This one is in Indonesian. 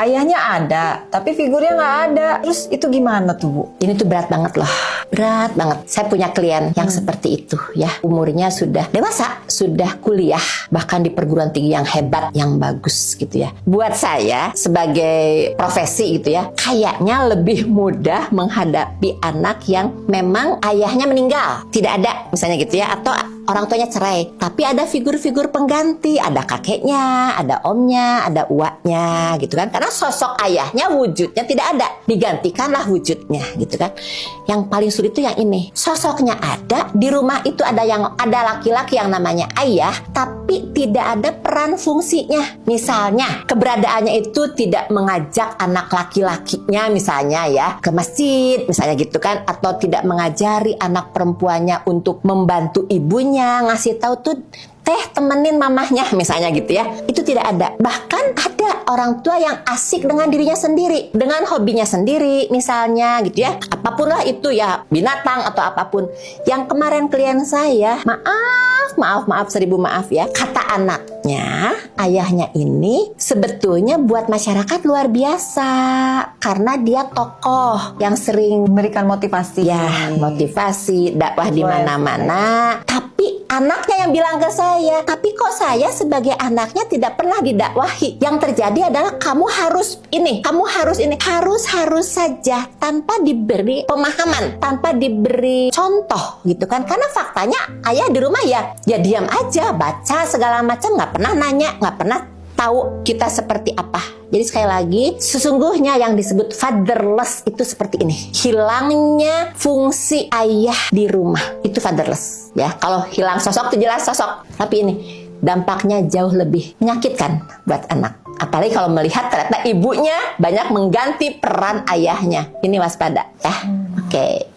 ayahnya ada, tapi figurnya nggak ada. Terus itu gimana tuh, Bu? Ini tuh berat banget loh. Berat banget. Saya punya klien yang seperti itu ya. Umurnya sudah dewasa, sudah kuliah, bahkan di perguruan tinggi yang hebat, yang bagus gitu ya. Buat saya sebagai profesi gitu ya, kayaknya lebih mudah menghadapi anak yang memang ayahnya meninggal, tidak ada misalnya gitu ya, atau orang tuanya cerai, tapi ada figur-figur pengganti, ada kakeknya, ada omnya, ada uaknya gitu kan. Karena sosok ayahnya, wujudnya tidak ada, digantikanlah wujudnya gitu kan. Yang paling sulit itu yang ini, sosoknya ada, di rumah itu ada laki-laki yang namanya ayah, tapi tidak ada peran fungsinya. Misalnya keberadaannya itu tidak mengajak anak laki-lakinya misalnya ya ke masjid misalnya gitu kan, atau tidak mengajari anak perempuannya untuk membantu ibunya, ngasih tahu tuh teh temenin mamahnya misalnya gitu ya. Itu tidak ada. Bahkan ada orang tua yang asik dengan dirinya sendiri, dengan hobinya sendiri misalnya gitu ya, apapun lah itu ya, binatang atau apapun. Yang kemarin klien saya, maaf seribu maaf ya, kata anaknya, ayahnya ini sebetulnya buat masyarakat luar biasa karena dia tokoh yang sering Memberikan motivasi. ya, motivasi, dakwah di mana-mana. Tapi anaknya yang bilang ke saya, tapi kok saya sebagai anaknya tidak pernah didakwahi. Yang terjadi adalah kamu harus ini, kamu harus ini, harus saja tanpa diberi pemahaman, tanpa diberi contoh gitu kan. Karena faktanya ayah di rumah ya diam aja, baca segala macam, nggak pernah nanya, nggak pernah tahu kita seperti apa. Jadi sekali lagi, sesungguhnya yang disebut fatherless itu seperti ini. Hilangnya fungsi ayah di rumah, itu fatherless ya. Kalau hilang sosok itu jelas sosok, tapi ini dampaknya jauh lebih menyakitkan buat anak. Apalagi kalau melihat ternyata ibunya banyak mengganti peran ayahnya. Ini waspada ya. Oke.